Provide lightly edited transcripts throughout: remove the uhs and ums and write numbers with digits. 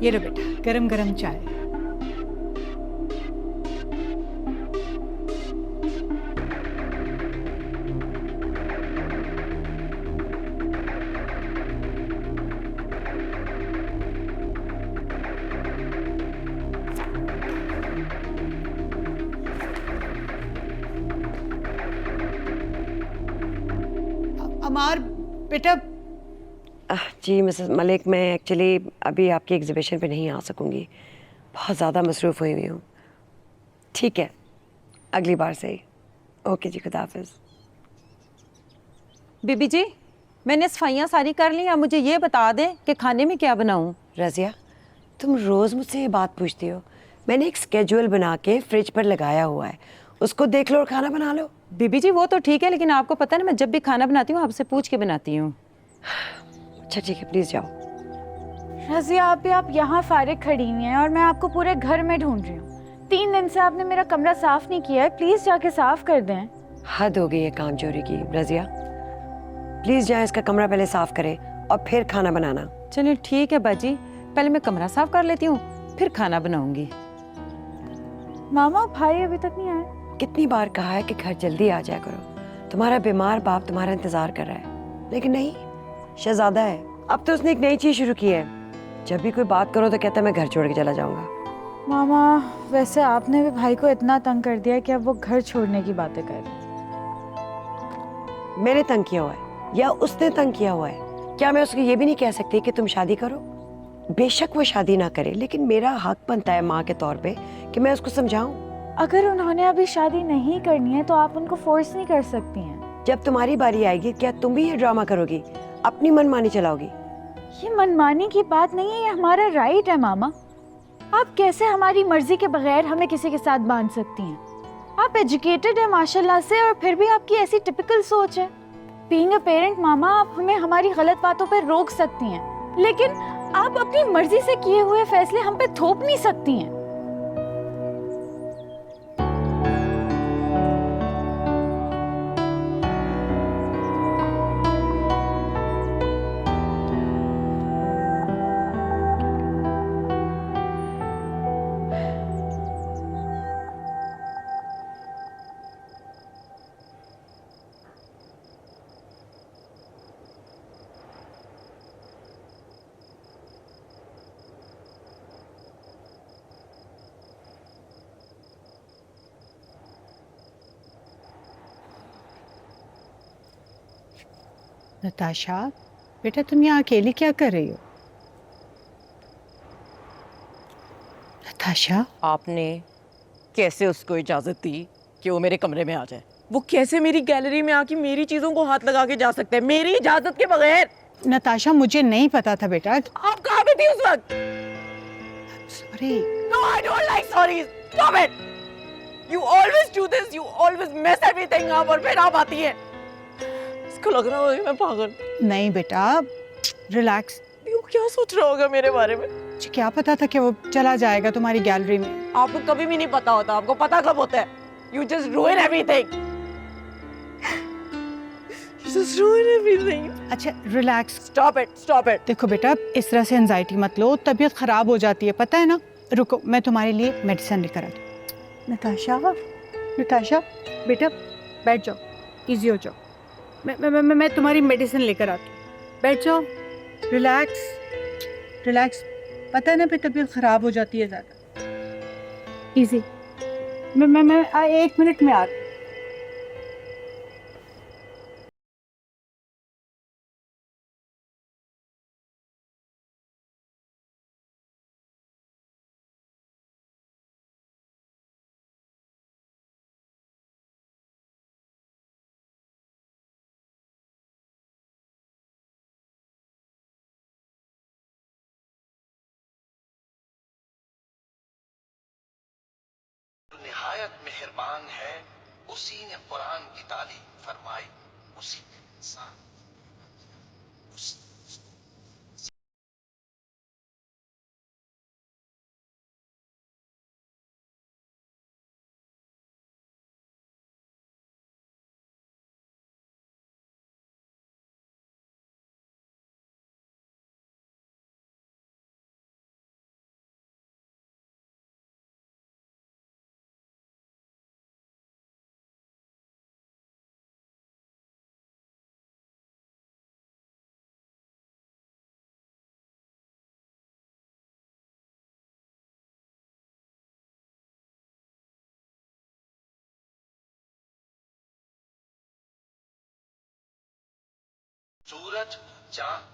ये लो बेटा, गरम गरम चाय। अमार बेटा। जी मिसेस मलिक, मैं एक्चुअली अभी आपकी एग्जीबिशन पे नहीं आ सकूंगी, बहुत ज़्यादा मसरूफ़ हुई हूँ। ठीक है, अगली बार से ही। ओके जी, खुदा हाफिज़। बीबी जी, मैंने सफाइयाँ सारी कर ली। अब मुझे ये बता दें कि खाने में क्या बनाऊं। रज़िया, तुम रोज़ मुझसे ये बात पूछती हो। मैंने एक स्केड्यूल बना के फ्रिज पर लगाया हुआ है, उसको देख लो और खाना बना लो। बीबी जी वो तो ठीक है, लेकिन आपको पता है ना, मैं जब भी खाना बनाती हूँ आपसे पूछ के बनाती हूँ। अच्छा ठीक है, प्लीज़ जाओ। रज़िया आप यहाँ फारिग खड़ी हुई हैं और मैं आपको पूरे घर में ढूंढ रही हूँ। 3 दिन से आपने मेरा कमरा साफ नहीं किया है, प्लीज जाके साफ कर दें। हद हो गई है काम चोरी की। रज़िया प्लीज़ जाए, इसका कमरा पहले साफ करें और फिर खाना बनाना। चलिए ठीक है बाजी, पहले मैं कमरा साफ कर लेती हूँ, फिर खाना बनाऊंगी। मामा भाई अभी तक नहीं आए? कितनी बार कहा है कि घर जल्दी आ जाया करो, तुम्हारा बीमार बाप तुम्हारा इंतजार कर रहा है, लेकिन नहीं, शहजादा है। अब तो उसने एक नई चीज शुरू की है, जब भी कोई बात करो तो कहता है मैं घर छोड़ के चला जाऊंगा। मामा वैसे आपने भी भाई को इतना तंग कर दिया कि अब वो घर छोड़ने की बातें कर रहे हैं। मैंने तंग किया हुआ है या उसने तंग किया हुआ है? क्या मैं उसको ये भी नहीं कह सकती कि तुम शादी करो? बेशक वो शादी ना करे, लेकिन मेरा हक बनता है माँ के तौर पे कि मैं उसको समझाऊं। अगर उन्होंने अभी शादी नहीं करनी है तो आप उनको फोर्स नहीं कर सकती हैं। जब तुम्हारी बारी आएगी, क्या तुम भी ये ड्रामा करोगी, अपनी मनमानी चलाओगी? ये मनमानी की बात नहीं है, ये हमारा राइट है मामा। आप कैसे हमारी मर्जी के बगैर हमें किसी के साथ बांध सकती हैं? आप एजुकेटेड है माशाल्लाह से, और फिर भी आपकी ऐसी टिपिकल सोच है। बीइंग अ पेरेंट मामा, आप हमें हमारी गलत बातों पर रोक सकती हैं, लेकिन आप अपनी मर्जी से किए हुए फैसले हम पे थोप नहीं सकती हैं। नताशा बेटा, तुम यहाँ अकेली क्या कर रही हो? नताशा, आपने कैसे उसको इजाजत दी कि वो मेरे कमरे में आ जाए? वो कैसे मेरी गैलरी में आके मेरी चीजों को हाथ लगा के जा सकते हैं मेरी इजाजत के बगैर? नताशा मुझे नहीं पता था बेटा। आप कहाँ पे थी उस वक्त? Sorry. No, I don't like sorries. Stop it. You always do this. You always mess everything up और फिर आप आती है। इसको लग रहा होगा मैं पागल। नहीं बेटा, रिलैक्स। वो क्या सोच रहा होगा मेरे बारे में? मुझे क्या पता था कि वो चला जाएगा तुम्हारी गैलरी में। आपको कभी भी नहीं पता होता, आपको पता कब होता है? You just ruin everything. You just ruin everything. अच्छा relax. Stop it. Stop it. देखो बेटा, इस तरह से एंजाइटी मत लो, तबीयत खराब हो जाती है, पता है ना। रुको, मैं तुम्हारे लिए मेडिसिन लेकर आती हूँ। नताशा, नताशा बेटा बैठ जाओ, इजी हो जाओ। मैं तुम्हारी मेडिसिन लेकर आती हूँ, बैठ जाओ। रिलैक्स रिलैक्स, पता है ना, फिर तबीयत खराब हो जाती है ज़्यादा। इजी। मैं 1 मिनट में आ रही हूँ। निहायत मेहरबान है, उसी ने कुरान की तालीम फरमाई, उसी ने इंसान सूरज चांद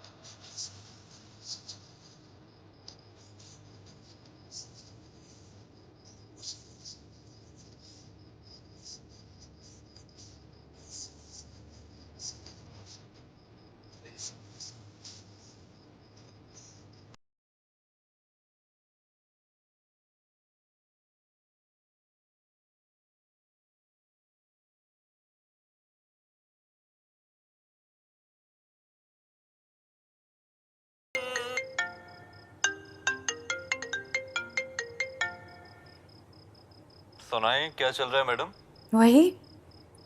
सुनाएं क्या चल रहा है मैडम? वही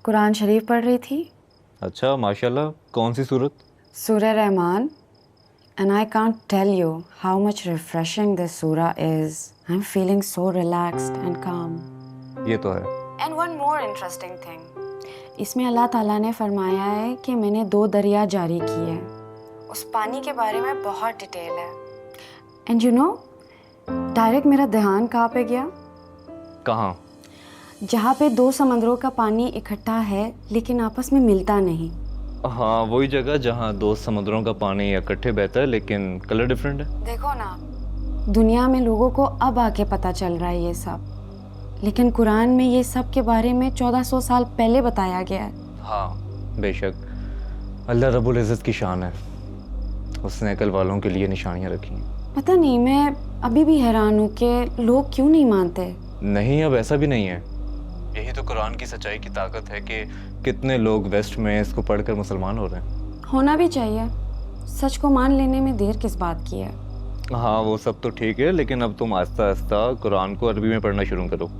कुरान शरीफ पढ़ रही थी। अच्छा माशाल्लाह, कौन सी सूरत? सूरह Rahman. And I can't tell you how much refreshing this surah is. I'm feeling so relaxed and calm. ये तो है। And one more interesting thing. इसमें अल्लाह ताला ने फरमाया है कि मैंने 2 दरिया जारी किए हैं। उस पानी के बारे में बहुत डिटेल है। And you know, डायरेक्ट मेरा ध्यान कहाँ पे गया? कहाँ? जहाँ पे 2 समंदरों का पानी इकट्ठा है लेकिन आपस में मिलता नहीं। हाँ, वही जगह जहाँ 2 समुद्रों का पानी इकट्ठे बहता है लेकिन कलर डिफरेंट है। देखो ना, दुनिया में लोगों को अब आके पता चल रहा है ये सब, लेकिन कुरान में ये सब के बारे में 1400 साल पहले बताया गया है। हाँ बेशक, अल्लाह रब्बुल इज़्ज़त की शान है, उसने अकल वालों के लिए निशानियाँ रखी हैं। पता नहीं, मैं अभी भी हैरान हूँ कि लोग क्यों नहीं मानते। नहीं, अब ऐसा भी नहीं है। यही तो कुरान की सच्चाई की ताकत है कि कितने लोग वेस्ट में इसको पढ़कर मुसलमान हो रहे हैं। होना भी चाहिए, सच को मान लेने में देर किस बात की है। हाँ वो सब तो ठीक है, लेकिन अब तुम आहिस्ता आहिस्ता कुरान को अरबी में पढ़ना शुरू करो,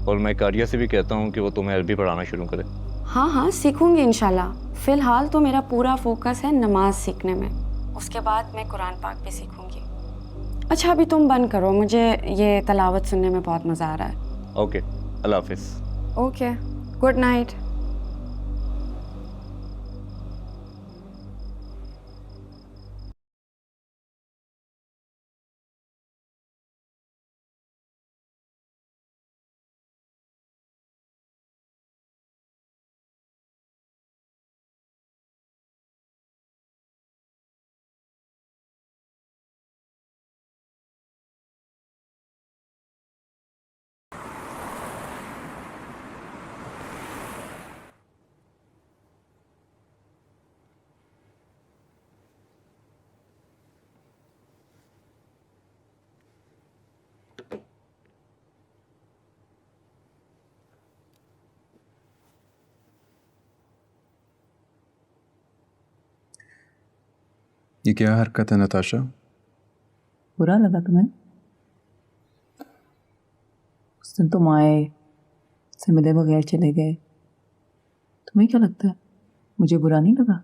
और मैं कारिया से भी कहता हूँ कि वो तुम्हें अरबी पढ़ाना शुरू करे। हाँ हाँ, सीखूंगी इंशाल्लाह। फ़िलहाल तो मेरा पूरा फोकस है नमाज सीखने में, उसके बाद मैं कुरान पाक भी सीखूंगी। अच्छा अभी तुम बंद करो, मुझे ये तलावत सुनने में बहुत मज़ा आ रहा है। ओके, अल्लाह हाफिज़। Okay, good night. ये क्या हरकत है नताशा? बुरा लगा तुम्हें? उस दिन तुम आए, से मिले बगैर चले गए, तुम्हें क्या लगता है मुझे बुरा नहीं लगा?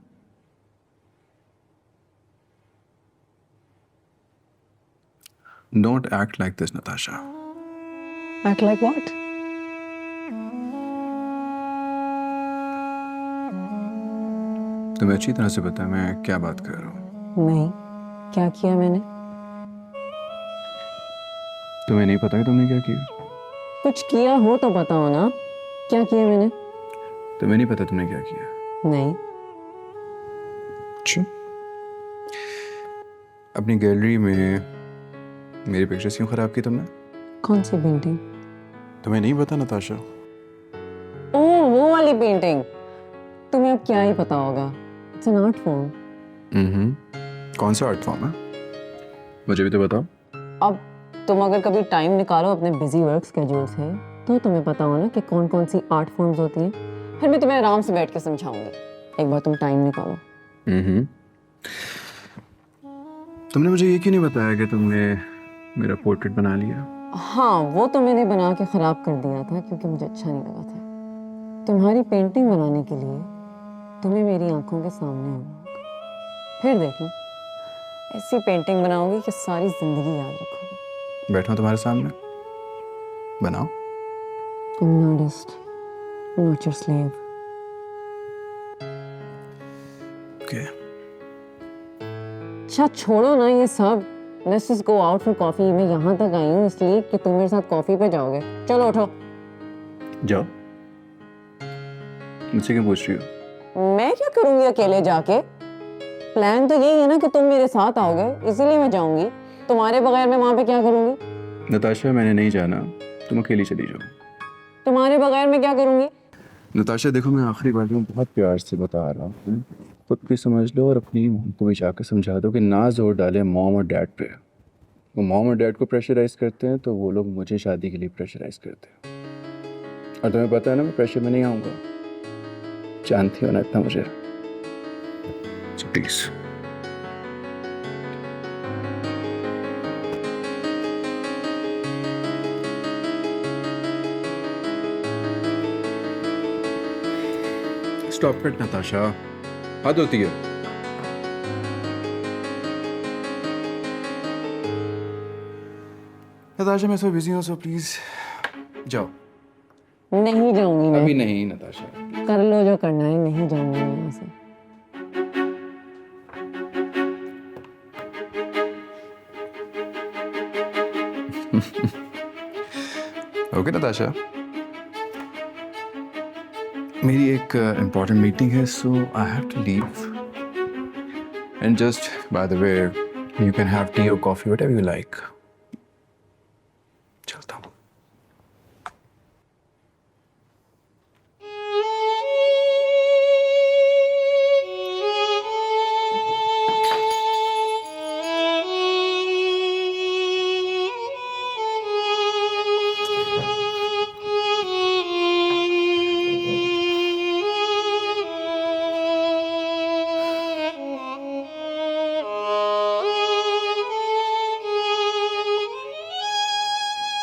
Don't act like this, Natasha. Act like what? तुम्हें अच्छी तरह से पता है मैं क्या बात कर रहा हूँ। नहीं, क्या किया मैंने? तुम्हें नहीं पता कि तुमने क्या किया? कुछ किया हो तो बताओ ना, क्या किया मैंने? तुम्हें नहीं पता तुमने क्या किया? नहीं। अच्छा, अपनी गैलरी में मेरी पिक्चर्स क्यों खराब की तुमने? कौन सी पेंटिंग? तुम्हें नहीं पता नताशा? ओह वो वाली पेंटिंग, तुम्हें अब क्या ही पता होगा। It's an art form. कौन सा आर्ट फॉर्म है? मुझे भी तो बताओ। अब तुम अगर कभी टाइम निकालो अपने बिजी वर्क स्केड्यूल से तो तुम्हें पता हो ना कि कौन कौन सी आर्ट फॉर्म्स होती हैं, फिर मैं तुम्हें आराम से बैठ के समझाऊंगी। एक बार तुम टाइम निकालो। तुमने मुझे ये क्यों नहीं बताया कि तुमने मेरा पोर्ट्रेट बना लिया? हाँ वो तो मैंने बना के ख़राब कर दिया था क्योंकि मुझे अच्छा नहीं लगा था। तुम्हारी पेंटिंग बनाने के लिए तुम्हें मेरी आंखों के सामने होना होगा, फिर देखना ऐसी पेंटिंग बनाओगी कि सारी ज़िंदगी याद रखोगे। बैठो तुम्हारे सामने, बनाओ। I'm an artist, not your slave. Okay. अच्छा छोड़ो ना ये सब, let's just go out for coffee. मैं यहाँ तक आई हूँ इसलिए कि तुम मेरे साथ कॉफी पे जाओगे। चलो उठो। जाओ। मुझसे क्यों पूछ रही हो? मैं क्या करूँगी अकेले जाके? प्लान तो यही है ना कि तुम मेरे साथ आओगे, इसीलिए मैं जाऊंगी। तुम्हारे बगैर मैं वहाँ पे क्या करूंगी? नताशा, मैंने नहीं जाना, तुम अकेली चली जाओ। तुम्हारे बगैर मैं क्या करूंगी? नताशा देखो, मैं आखिरी बार में बहुत प्यार से बता रहा हूँ, खुद भी समझ लो और अपनी मॉम को भी जाकर समझा दो कि ना जोर डाले मॉम और डैड पे। वो मॉम और डैड को प्रेशराइज करते हैं तो वो लोग मुझे शादी के लिए प्रेशराइज करते हैं। और तुम्हें पता है ना, मैं प्रेशर में नहीं आऊँगा, जानती हो ना इतना मुझे। प्लीज स्टॉप इट नताशा, हद होती है। नताशा मैं इसमें बिजी हूँ, सो प्लीज जाओ। नहीं जाऊंगी मैं। अभी नहीं नताशा। कर लो जो करना है, नहीं जाऊंगी मैं यहाँ से। ओके नताशा, मेरी एक इम्पॉर्टेंट मीटिंग है, so I have to leave. And just by the way, you can have tea और कॉफी, व्हाटएवर यू लाइक। चलता हूँ।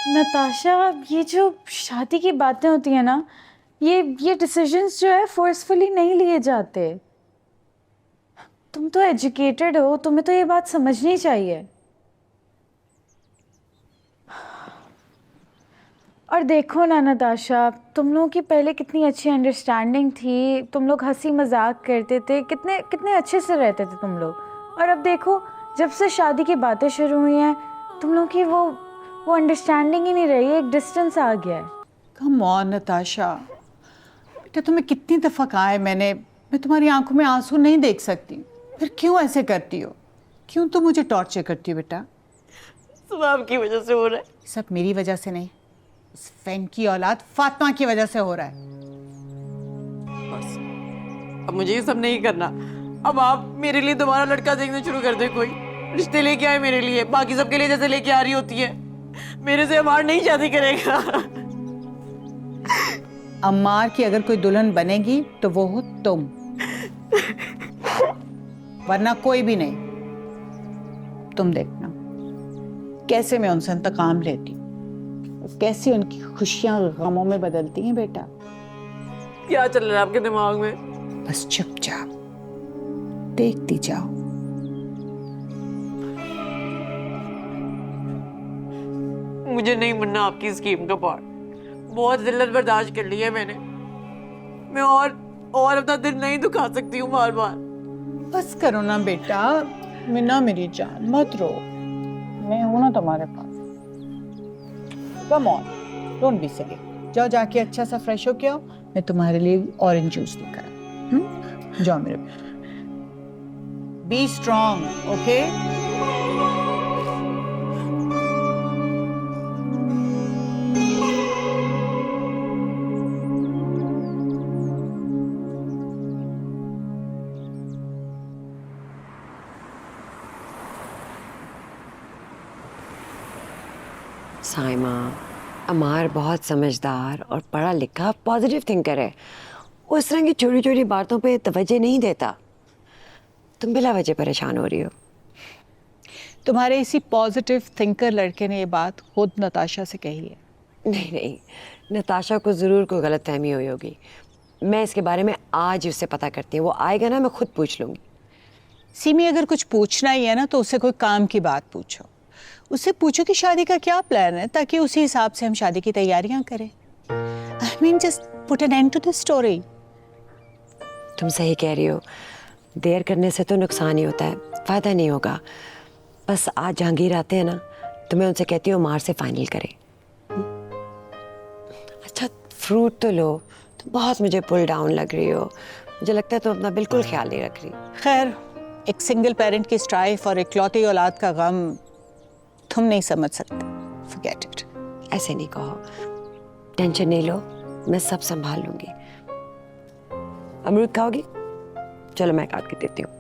नताशा, ये जो शादी की बातें होती है ना, ये डिसीजंस जो है फोर्सफुली नहीं लिए जाते। तुम तो एजुकेटेड हो, तुम्हें तो ये बात समझनी चाहिए। और देखो ना नताशा, तुम लोगों की पहले कितनी अच्छी अंडरस्टैंडिंग थी, तुम लोग हंसी मजाक करते थे, कितने कितने अच्छे से रहते थे तुम लोग। और अब देखो, जब से शादी की बातें शुरू हुई हैं, तुम लोगों की वो अंडरस्टैंडिंग ही नहीं रही है, एक डिस्टेंस आ गया है। कम ऑन नताशा, बेटा तुम्हें कितनी दफ़ा कहा है मैंने, मैं तुम्हारी आंखों में आंसू नहीं देख सकती, फिर क्यों ऐसे करती हो? क्यों तुम मुझे टॉर्चर करती हो बेटा? सब आपकी वजह से हो रहा है। सब मेरी वजह से नहीं, इस फैन की औलाद फातिमा की वजह से हो रहा है। बस अब मुझे ये सब नहीं करना। अब आप मेरे लिए दोबारा लड़का देखना शुरू कर दे, कोई रिश्ते लेके आए मेरे लिए, बाकी सबके लिए जैसे लेके आ रही होती है। मेरे से अमार नहीं शादी करेगा। अम्मार की अगर कोई दुल्हन बनेगी तो वो हो तुम, वरना कोई भी नहीं। तुम देखना कैसे मैं उनसे इंतकाम लेती हूँ, कैसे उनकी खुशियां गमों में बदलती हैं बेटा। क्या चल रहा है आपके दिमाग में? बस चुपचाप देखती जाओ। मुझे नहीं बनना आपकी स्कीम का पार्ट। बहुत जिल्लत बर्दाश्त कर ली है मैंने। मैं और अपना दिल नहीं दुखा सकती हूँ बार बार। बस करो ना बेटा, मिना मेरी जान, मत रो, मैं हूं ना तुम्हारे पास। Come on, don't be silly. जाओ जाके अच्छा सा फ्रेश हो के आओ, मैं तुम्हारे लिए ऑरेंज जूस लेकर आऊं। जाओ मेरे, बी स्ट्रॉन्ग, ओके? साइमा, अमार बहुत समझदार और पढ़ा लिखा पॉजिटिव थिंकर है। वो इस तरह की छोटी छोटी बातों पे तवज्जो नहीं देता। तुम बिला वजह परेशान हो रही हो। तुम्हारे इसी पॉजिटिव थिंकर लड़के ने ये बात खुद नताशा से कही है। नहीं नहीं, नताशा को ज़रूर कोई गलतफहमी हुई होगी। मैं इसके बारे में आज उससे पता करती हूँ। वो आएगा ना, मैं खुद पूछ लूँगी। सीमी, अगर कुछ पूछना ही है ना तो उससे कोई काम की बात पूछो। उससे पूछो कि शादी का क्या प्लान है, ताकि उसी हिसाब से हम शादी की तैयारियां करें। I mean just put an end to this story. तुम सही कह रही हो, देर करने से तो नुकसान ही होता है, फ़ायदा नहीं होगा। बस आज जहांगीर आते हैं ना, तो मैं उनसे कहती हूँ मार से फाइनल करें। अच्छा फ्रूट तो लो। तुम बहुत मुझे पुल डाउन लग रही हो। मुझे लगता है तुम अपना बिल्कुल ख्याल नहीं रख रही। खैर एक सिंगल पेरेंट की स्ट्राइफ और इकलौती औलाद का गम तुम नहीं समझ सकते। Forget it. ऐसे नहीं कहो, टेंशन नहीं लो, मैं सब संभाल लूंगी। अमरूद खाओगी? चलो मैं काट के देती हूँ।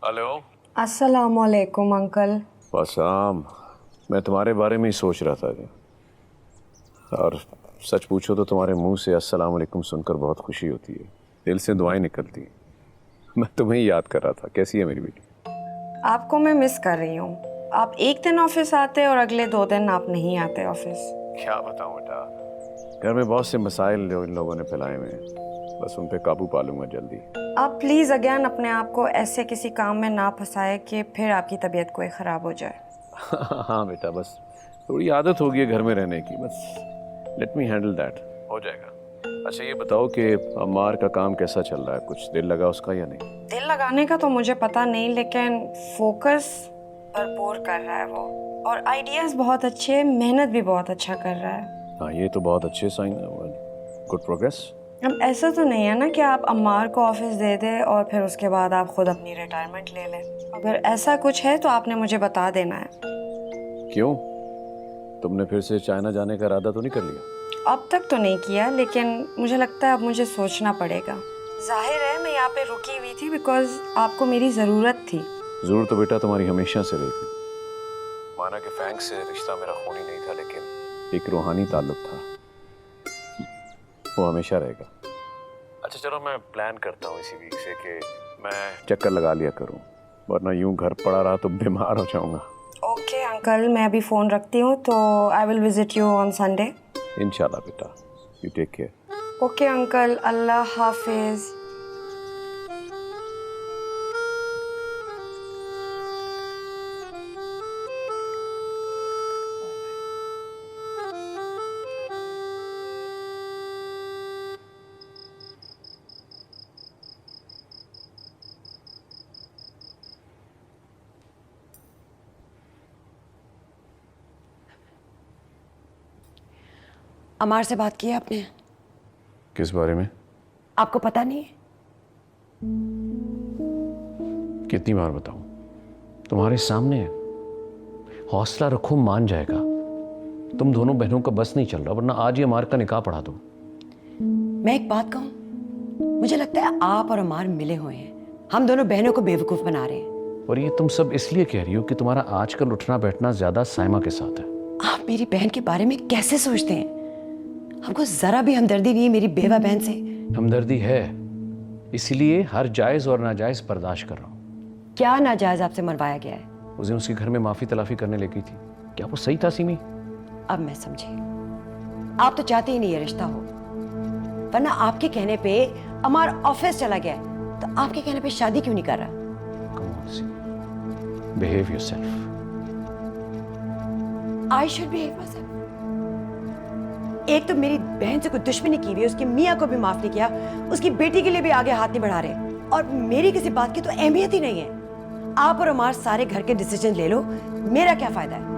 हेलो। अस्सलामुअलैकुम अंकल। वसाम, मैं तुम्हारे बारे में ही सोच रहा था जी। और सच पूछो तो तुम्हारे मुंह से अस्सलाम वालेकुम सुनकर बहुत खुशी होती है, दिल से दुआएं निकलती हैं। मैं तुम्हें ही याद कर रहा था। कैसी है मेरी बेटी? आपको मैं मिस कर रही हूँ। आप एक दिन ऑफिस आते और अगले 2 दिन आप नहीं आते ऑफिस। क्या बताऊं बेटा, घर में बहुत से मसाइल जो इन लोगों ने फैलाए हुए हैं, बस उन पे काबू पा लूंगा जल्दी। आप प्लीज़ अगेन अपने आप को ऐसे किसी काम में ना फंसाए कि फिर आपकी तबीयत कोई ख़राब हो जाए। हाँ बेटा, बस थोड़ी आदत हो गई है घर में रहने की, बस लेट मी हैंडल दैट, हो जाएगा। अच्छा ये बताओ कि अम्मार का काम कैसा चल रहा है? कुछ दिल लगा उसका या नहीं? दिल लगाने का तो मुझे पता नहीं, लेकिन फोकस भरपूर कर रहा है वो, और आइडियाज़ बहुत अच्छे, मेहनत भी बहुत अच्छा कर रहा है। हाँ ये तो बहुत अच्छे साइन है, गुड प्रोग्रेस। अब ऐसा तो नहीं है ना कि आप अम्मार को ऑफिस दे दें और फिर उसके बाद आप खुद अपनी रिटायरमेंट ले लें। अगर ऐसा कुछ है तो आपने मुझे बता देना है। क्यों, तुमने फिर से चाइना जाने का इरादा तो नहीं कर लिया? अब तक तो नहीं किया, लेकिन मुझे लगता है अब मुझे सोचना पड़ेगा। जाहिर है मैं यहाँ पे रुकी हुई थी बिकॉज आपको मेरी ज़रूरत थी। जरूर तो बेटा तुम्हारी हमेशा से रही थी। माना कि फैंक से रिश्ता मेरा खूनी नहीं था, लेकिन एक रूहानी ताल्लुक था, वो हमेशा रहेगा। अच्छा चलो मैं प्लान करता हूँ इसी वीक से कि मैं चक्कर लगा लिया करूँ, वरना यूं घर पड़ा रहा तो बीमार हो जाऊंगा। ओके अंकल, मैं अभी फ़ोन रखती हूँ, तो I will visit you on Sunday. इंशाल्लाह बेटा, you take care. Okay uncle, अल्लाह हाफिज़। अमार से बात की है आपने? किस बारे में? आपको पता नहीं है? कितनी बार बताऊं, तुम्हारे सामने है। हौसला रखो, मान जाएगा। तुम दोनों बहनों का बस नहीं चल रहा, वरना आज ही अमार का निकाह पढ़ा दो। मैं एक बात कहूं, मुझे लगता है आप और अमार मिले हुए हैं, हम दोनों बहनों को बेवकूफ बना रहे हैं। और ये तुम सब इसलिए कह रही हो कि तुम्हारा आजकल उठना बैठना ज्यादा साइमा के साथ है। आप मेरी बहन के बारे में कैसे सोचते हैं? हमको जरा भी हमदर्दी नहीं है मेरी बेवा बहन से। हमदर्दी है, इसलिए हर जायज और नाजायज बर्दाश्त कर रहा हूँ। क्या नाजायज आपसे मरवाया गया है? उस दिन उसके घर में माफी तलाफी करने लगी थी, क्या वो सही था सिमी? अब मैं समझी, आप तो चाहते ही नहीं ये रिश्ता हो, वरना आपके कहने पे अमार ऑफिस चला गया है, तो आपके कहने पे शादी क्यों नहीं कर रहा? Come on, Simi. Behave yourself. I should behave myself. एक तो मेरी बहन से कोई दुश्मनी की हुई है, उसकी मियाँ को भी माफ नहीं किया, उसकी बेटी के लिए भी आगे हाथ नहीं बढ़ा रहे, और मेरी किसी बात की तो अहमियत ही नहीं है। आप और अमार सारे घर के डिसीजन ले लो, मेरा क्या फायदा है?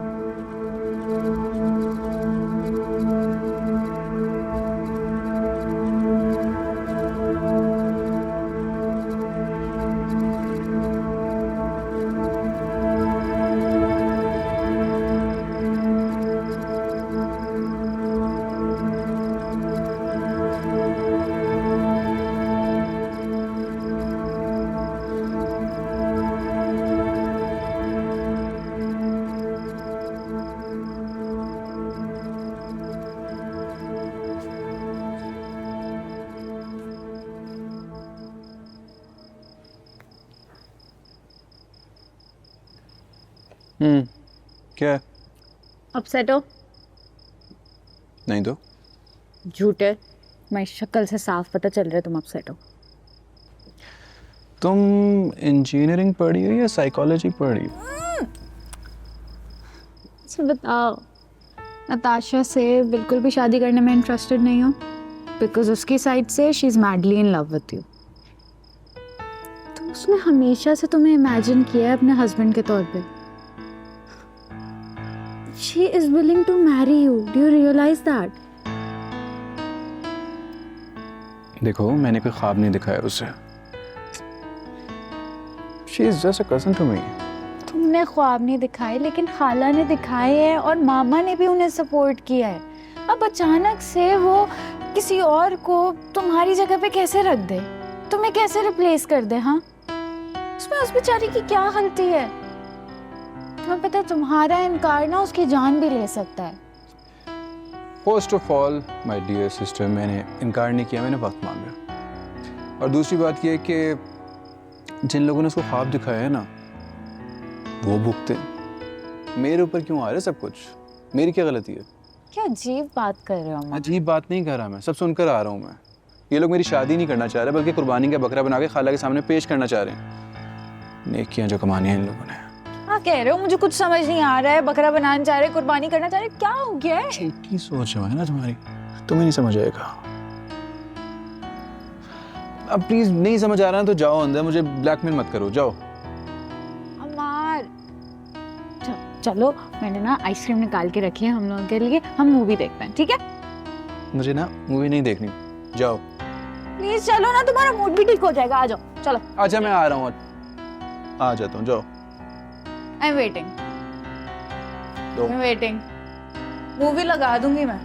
क्या है? अपसेट हो? नहीं तो झूठे, तुम्हारी शक्ल से साफ पता चल रहा है तुम अपसेट हो। तुम इंजीनियरिंग पढ़ी हो या साइकोलॉजी पढ़ी हो? अच्छा बताओ, नताशा से बिल्कुल भी शादी करने में इंटरेस्टेड नहीं हो? बिकॉज उसकी साइड से she is madly in love with you. तो उसने हमेशा से तुम्हें इमेजिन किया है अपने हस्बैंड के तौर पे। She is willing to marry you, do you realize that? देखो मैंने कोई ख्वाब नहीं दिखाया उसे। She is just a cousin to me. तुमने ख्वाब नहीं दिखाए लेकिन खाला ने दिखाए हैं और मामा ने भी उन्हें सपोर्ट किया है। अब अचानक से वो किसी और को तुम्हारी जगह पे कैसे रख दे, तुम्हें कैसे रिप्लेस कर दे? हाँ, उसमें उस बेचारी की क्या गलती है? तुम्हें पता है तुम्हारा इनकार ना उसकी जान भी ले सकता है। First of all my dear sister, मैंने इनकार नहीं किया, मैंने वक्त मांगा। और दूसरी बात यह कि जिन लोगों ने उसको ख्वाब दिखाया है ना, वो भुगते। मेरे ऊपर क्यों आ रहा है सब कुछ? मेरी क्या गलती है? क्या अजीब बात कर रहे हो अम्मा? अजीब बात नहीं कर रहा मैं, सब सुनकर आ रहा हूँ मैं। ये लोग मेरी शादी नहीं करना चाह रहे बल्कि कुर्बानी का बकरा बना के खाला के सामने पेश करना चाह रहे हैं। नेकियां जो कमानी है इन लोगों ने। हाँ कह रहे हो, मुझे कुछ समझ नहीं आ रहा है। बकरा बनाना चाह रहे, कुर्बानी करना चाह रहे, क्या हो गया है? छोटी सोच है ना तुम्हारी, तुम्हें नहीं समझ आएगा। अब प्लीज नहीं समझ आ रहा है तो जाओ अंदर, मुझे ब्लैकमेल मत करो, जाओ। अमार चलो, मैंने ना आइसक्रीम निकाल के रखी है हम लोगों के लिए, हम मूवी देखते हैं, ठीक है? मुझे ना मूवी नहीं देखनी, जाओ प्लीज चलो ना, तुम्हारा मूड भी ठीक हो जाएगा। आ जाओ, चलो। अच्छा मैं आ रहा हूँ, आ जाता हूँ, जाओ। आई एम वेटिंग, मैं वेटिंग। मूवी लगा दूंगी मैं।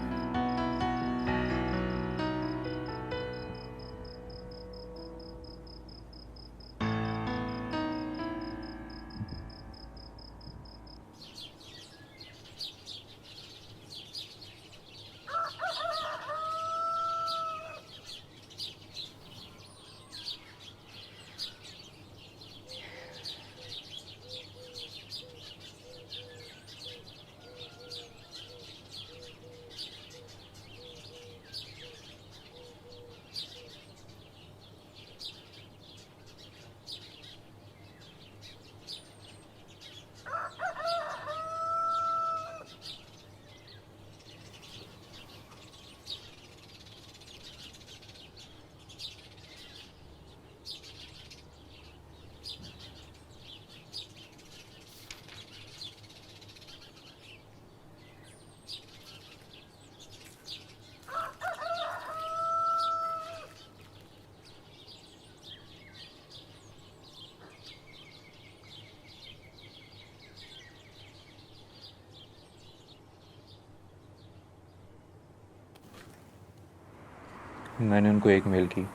मैंने उनको एक मेल की,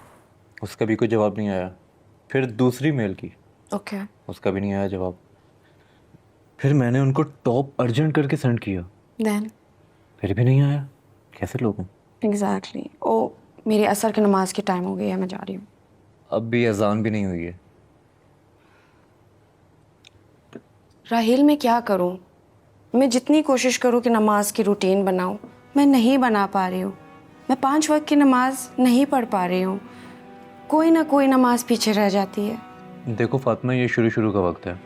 उसका भी कोई जवाब नहीं आया। फिर दूसरी मेल की, ओके उसका भी नहीं आया जवाब। फिर मैंने उनको टॉप अर्जेंट करके सेंड किया, देन फिर भी नहीं आया। कैसे लोग हैं? एग्जैक्टली। ओ मेरी असर की नमाज की टाइम हो गई है, मैं जा रही हूँ। अब भी अजान भी नहीं हुई है। राहिल मैं क्या करूँ? मैं जितनी कोशिश करूँ कि नमाज की रूटीन बनाऊँ, मैं नहीं बना पा रही हूँ। मैं 5 वक्त की नमाज नहीं पढ़ पा रही हूँ, कोई ना कोई नमाज पीछे रह जाती है। देखो फातिमा, ये शुरू का वक्त है,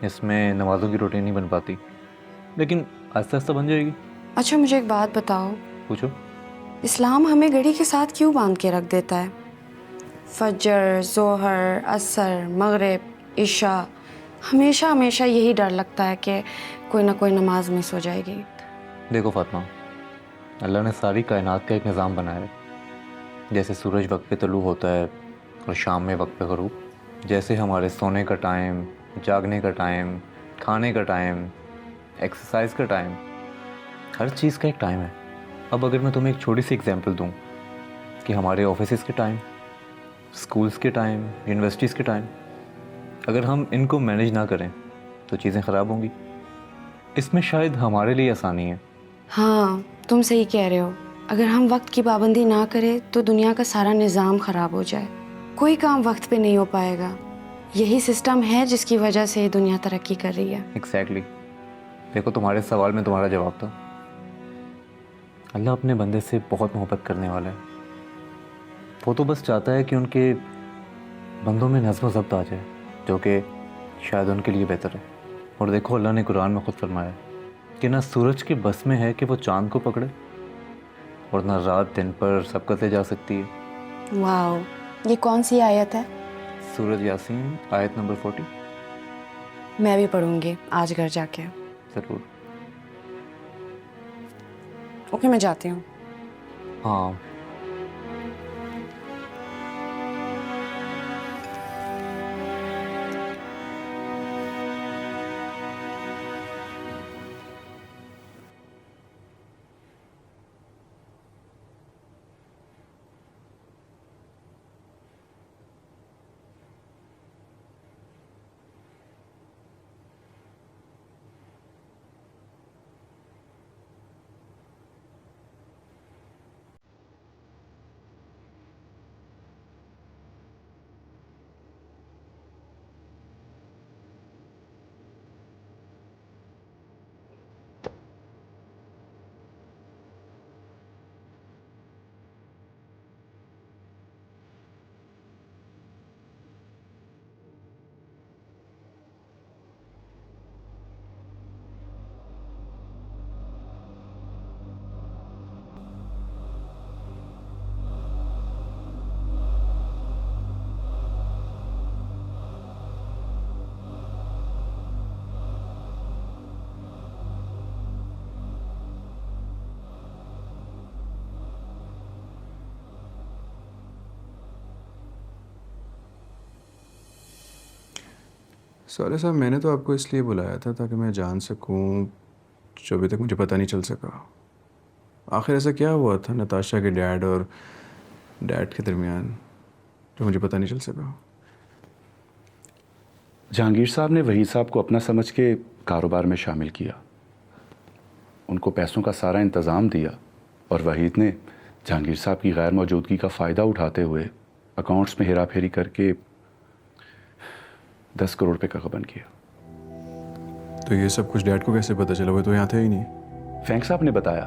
इसमें नमाज़ों की रूटीन नहीं बन पाती, लेकिन आहिस्ता आहिस्ता बन जाएगी। अच्छा मुझे एक बात बताओ, पूछो। इस्लाम हमें घड़ी के साथ क्यों बांध के रख देता है? फजर, जोहर, असर, मगरिब, इशा, हमेशा हमेशा यही डर लगता है कि कोई ना कोई नमाज मिस हो जाएगी। देखो फातिमा, अल्लाह ने सारी कायनात का एक निज़ाम बनाया है। जैसे सूरज वक्त पे तलू होता है और शाम में वक्त पे ग़ुरूब, जैसे हमारे सोने का टाइम, जागने का टाइम, खाने का टाइम, एक्सरसाइज का टाइम, हर चीज़ का एक टाइम है। अब अगर मैं तुम्हें एक छोटी सी एग्जांपल दूं कि हमारे ऑफिसेज़ के टाइम, स्कूल्स के टाइम, यूनिवर्सिटीज़ के टाइम, अगर हम इनको मैनेज ना करें तो चीज़ें ख़राब होंगी। इसमें शायद हमारे लिए आसानी है। हाँ तुम सही कह रहे हो, अगर हम वक्त की पाबंदी ना करें तो दुनिया का सारा निज़ाम ख़राब हो जाए, कोई काम वक्त पे नहीं हो पाएगा। यही सिस्टम है जिसकी वजह से ये दुनिया तरक्की कर रही है। एग्जैक्टली। देखो तुम्हारे सवाल में तुम्हारा जवाब था। अल्लाह अपने बंदे से बहुत मोहब्बत करने वाला है। वो तो बस चाहता है कि उनके बंदों में नज़्म व ज़ब्त आ जाए, जो कि शायद उनके लिए बेहतर है। और देखो अल्लाह ने कुरान में खुद फरमाया कि ना सूरज के बस में है कि वो चांद को पकड़े और ना रात दिन पर सबकते जा सकती है। वाह, ये कौन सी आयत है? सूरज यासीन आयत नंबर 40। मैं भी पढ़ूंगी आज घर जाके। ज़रूर। ओके, मैं जाती हूँ। हाँ। सॉरी साहब, मैंने तो आपको इसलिए बुलाया था ताकि मैं जान सकूं जो अभी तक मुझे पता नहीं चल सका। आखिर ऐसा क्या हुआ था नताशा के डैड और डैड के दरमियान जो मुझे पता नहीं चल सका? जहांगीर साहब ने वहीद साहब को अपना समझ के कारोबार में शामिल किया, उनको पैसों का सारा इंतज़ाम दिया और वहीद ने जहांगीर साहब की गैर मौजूदगी का फ़ायदा उठाते हुए अकाउंट्स में हेरा फेरी करके 10 करोड़ रुपए का गबन किया। तो ये सब कुछ डैड को कैसे पता चला? वो तो यहाँ थे ही नहीं। फैंक साहब ने बताया,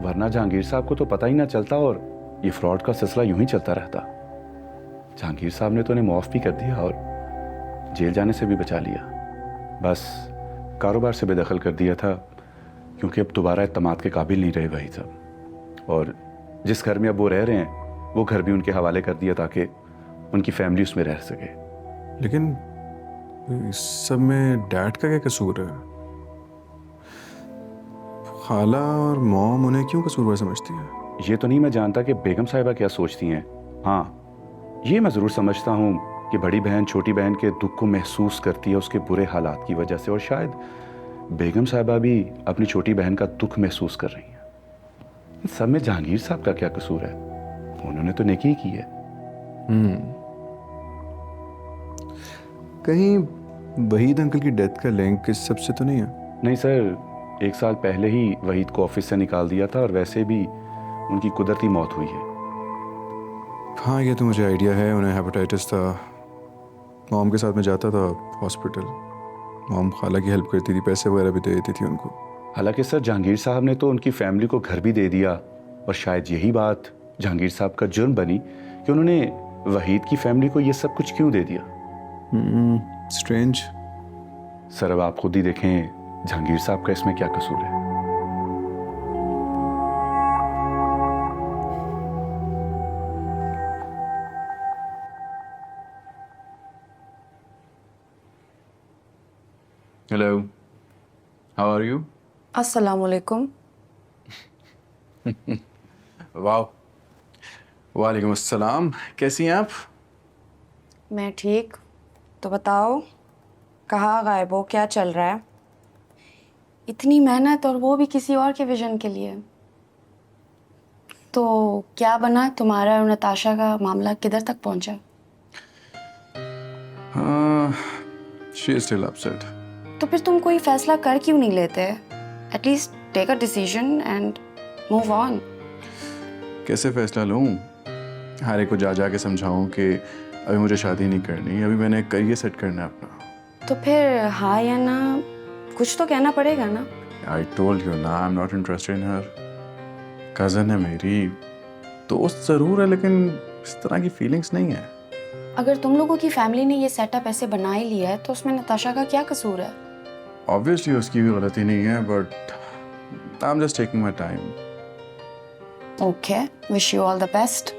वरना जहांगीर साहब को तो पता ही ना चलता और ये फ्रॉड का सिलसिला यूं ही चलता रहता। जहांगीर साहब ने तो उन्हें माफ़ भी कर दिया और जेल जाने से भी बचा लिया। बस कारोबार से बेदखल कर दिया था क्योंकि अब दोबारा इत्मीनान के काबिल नहीं रहे वहीद साहब, और जिस घर में अब वो रह रहे हैं वो घर भी उनके हवाले कर दिया ताकि उनकी फैमिली उसमें रह सके। लेकिन इस सब में डैड का क्या कसूर है? खाला और मॉम उन्हें क्यों कसूरवार समझती है? ये तो नहीं मैं जानता कि बेगम साहिबा क्या सोचती हैं। हाँ, ये मैं ज़रूर समझता हूँ कि बड़ी बहन छोटी बहन के दुख को महसूस करती है उसके बुरे हालात की वजह से, और शायद बेगम साहिबा भी अपनी छोटी बहन का दुख महसूस कर रही हैं। इन सब में जहांगीर साहब का क्या कसूर है? उन्होंने तो नेकी की है। कहीं वहीद अंकल की डेथ का लिंक इस सब से तो नहीं है? नहीं सर, 1 साल पहले ही वहीद को ऑफिस से निकाल दिया था और वैसे भी उनकी कुदरती मौत हुई है। हाँ, ये तो मुझे आइडिया है। उन्हें हेपेटाइटिस था। मॉम के साथ में जाता था हॉस्पिटल। मॉम खाला की हेल्प करती थी, पैसे वगैरह भी दे देती थी उनको। हालांकि सर जहांगीर साहब ने तो उनकी फैमिली को घर भी दे दिया, और शायद यही बात जहांगीर साहब का जुर्म बनी कि उन्होंने वहीद की फैमिली को ये सब कुछ क्यों दे दिया। स्ट्रेंज। सर अब आप खुद ही देखें जहांगीर साहब का इसमें क्या कसूर है। Hello, how are you? अस्सलाम वालेकुम। वाह, वालेकुम अस्सलाम। कैसी हैं आप? मैं ठीक। तो बताओ, कहाँ गायब हो? क्या चल रहा है? इतनी मेहनत और वो भी किसी और के विजन के लिए। तो क्या बना तुम्हारा और नताशा का मामला? किधर तक पहुंचा? She is still upset. तो फिर तुम कोई फैसला कर क्यों नहीं लेते? At least take a decision and move on. कैसे फैसला लूँ? हारे को जा के समझाऊं कि अभी मुझे शादी नहीं करनी, अभी मैंने करियर सेट करना है अपना। तो फिर हाँ या ना कुछ तो कहना पड़ेगा ना। आई टोल्ड यू ना, I am not interested in her. Cousin है मेरी, दोस्त ज़रूर है, लेकिन इस तरह की फीलिंग्स नहीं है। अगर तुम लोगों की फैमिली ने ये सेटअप ऐसे बना ही लिया है तो उसमें नताशा का क्या कसूर है? ऑब्वियसली उसकी भी गलती नहीं है, but I am just taking my time. Okay, wish you all the best.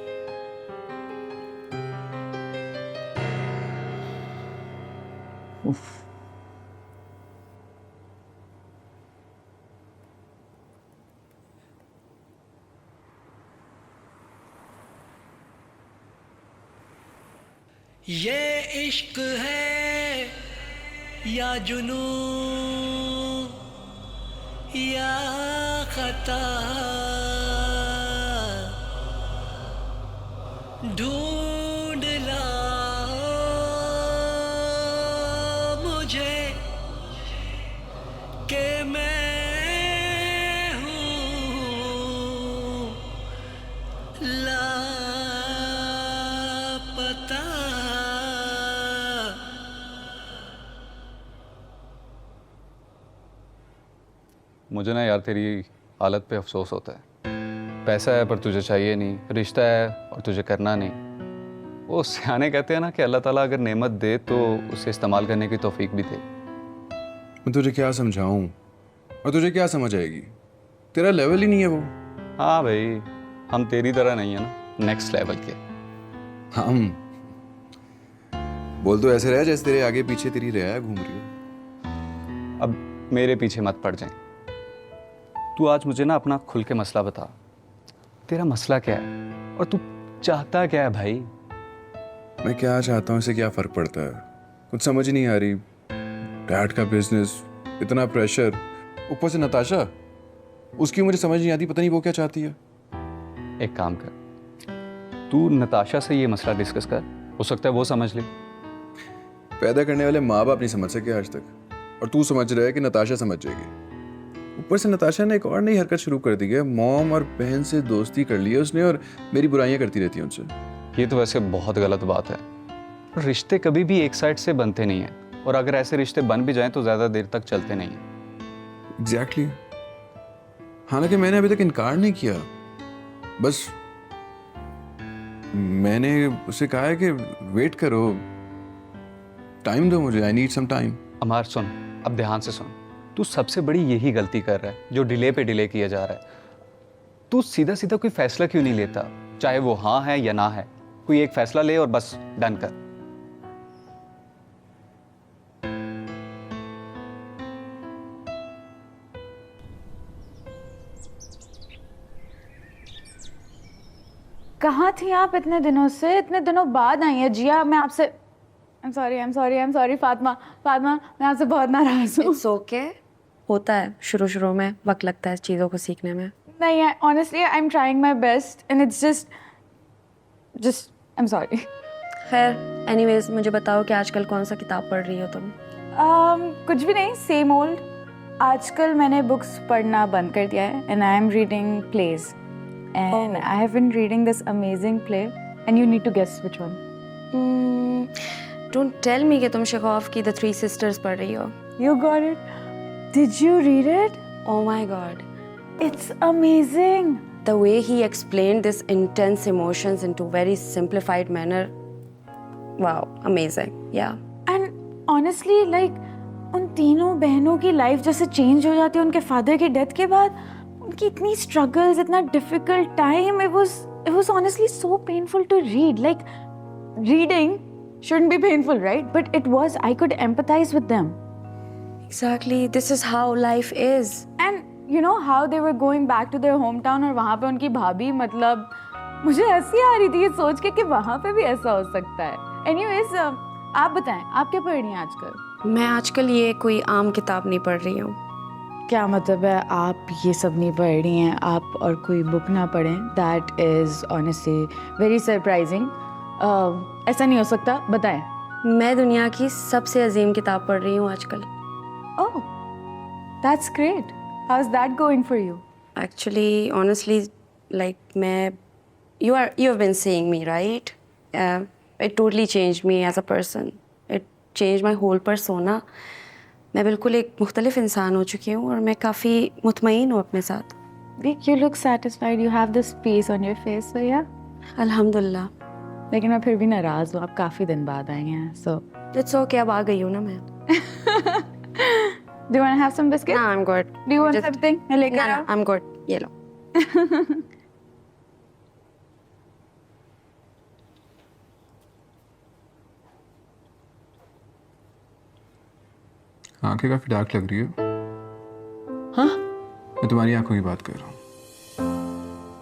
ये इश्क है या जुनू या खता, ढूंढ ला मुझे कि मैं हूँ लापता। मुझे ना यार तेरी हालत पे अफसोस होता है। पैसा है पर तुझे चाहिए नहीं, रिश्ता है और तुझे करना नहीं। वो सियाने कहते हैं ना कि अल्लाह ताला अगर नेमत दे तो उसे इस्तेमाल करने की तौफीक भी दे। मैं तुझे क्या समझाऊं और तुझे क्या समझ आएगी? तेरा लेवल ही नहीं है वो। हाँ भाई, हम तेरी तरह नहीं है ना, नेक्स्ट लेवल के। हम बोल तो ऐसे रहे जैसे तेरे आगे पीछे तेरी रिया घूम रही हो। अब मेरे पीछे मत पड़ जाए। तू आज मुझे ना अपना खुल के मसला बता। तेरा मसला क्या है और तू चाहता क्या है भाई? मैं क्या चाहता हूँ इससे क्या फ़र्क पड़ता है? कुछ समझ ही नहीं आ रही। डैड का बिजनेस, इतना प्रेशर, ऊपर से नताशा, उसकी मुझे समझ नहीं आती, पता नहीं वो क्या चाहती है। एक काम कर, तू नताशा से ये मसला डिस्कस कर, हो सकता है वो समझ ले। पैदा करने वाले माँ बाप नहीं समझ सके आज तक, और तू समझ रहा है कि नताशा समझ जाएगी। ऊपर से नताशा ने एक और नई हरकत शुरू कर दी है। मॉम और बहन से दोस्ती कर ली है उसने और मेरी बुराइयां करती रहती है उनसे। ये तो वैसे बहुत गलत बात है। रिश्ते कभी भी एक साइड से बनते नहीं हैं, और अगर ऐसे रिश्ते बन भी जाएं तो ज़्यादा देर तक चलते नहीं हैं। एग्जैक्टली। हालांकि मैंने अभी तक इनकार नहीं किया, बस मैंने उसे कहा है कि वेट करो, टाइम दो मुझे, आई नीड सम टाइम। अमार सुन, अब ध्यान से सुन। तू सबसे बड़ी यही गलती कर रहा है जो डिले पे डिले किया जा रहा है। तू सीधा सीधा कोई फैसला क्यों नहीं लेता, चाहे वो हाँ है या ना है? कोई एक फैसला ले और बस डन कर। कहाँ थी आप इतने दिनों से? इतने दिनों बाद आई है जिया। मैं आपसे I'm sorry फातिमा, मैं आपसे बहुत नाराज हूँ। It's okay. होता है, शुरू शुरू में वक्त लगता है चीज़ों को सीखने में। नहीं, honestly I'm trying my best and it's just I'm sorry. खैर, anyways मुझे बताओ कि आजकल कौन सा किताब पढ़ रही हो तुम? कुछ भी नहीं, सेम ओल्ड। आजकल मैंने बुक्स पढ़ना बंद कर दिया है and I am reading plays and I have been reading this amazing play and you need to guess which one. Don't tell me कि तुम शेखौफ की The Three Sisters पढ़ रही हो। You got it. Did you read it? Oh my God. It's amazing. The way he explained this intense emotions into very simplified manner. Wow, amazing. Yeah. And honestly, like उन तीनों बहनों की life जैसे change हो जाती है उनके father की डेथ के बाद। उनकी इतनी स्ट्रगल्स, इतना difficult time, it was honestly so painful to read. Like reading shouldn't be painful, right? But it was. I could empathize with them. Exactly. This is how life is. And you know how they were going back to their hometown और वहाँ पे उनकी भाभी, मतलब मुझे हंसी आ रही थी ये सोच के कि वहाँ पे भी ऐसा हो सकता है। Anyways, आप बताएं, आप क्या पढ़ रही हैं आजकल? मैं आजकल ये कोई आम किताब नहीं पढ़ रही हूँ। क्या मतलब है आप ये सब नहीं पढ़ रही हैं, आप और कोई बुक ना पढ़ें? That is honestly very surprising. ऐसा नहीं हो सकता, बताएं। मैं दुनिया की सबसे अजीम किताब पढ़ रही हूँ आजकल। Oh, that's great. How's that going for you? Actually, honestly, like you have been seeing me, right? It totally changed me as a person. It changed my whole persona. मैं बिल्कुल एक मुख्तलिफ इंसान हो चुकी हूँ और मैं काफ़ी मुतमईन हूँ अपने साथ। You look satisfied. You have this peace on your face, so yeah. अल्हम्दुलिल्लाह। लेकिन मैं फिर भी नाराज़ हूँ, आप काफ़ी दिन बाद आई हैं, so. It's okay, अब आ गई हूँ ना मैं। Do you want to have some biscuits? No, I'm good. Do you want Just- something? मैं लेकर No, आऊँ? I'm good. ये लो। आंखें काफ़ी डार्क लग रही है। हाँ मैं तुम्हारी आंखों की बात कर रहा हूँ।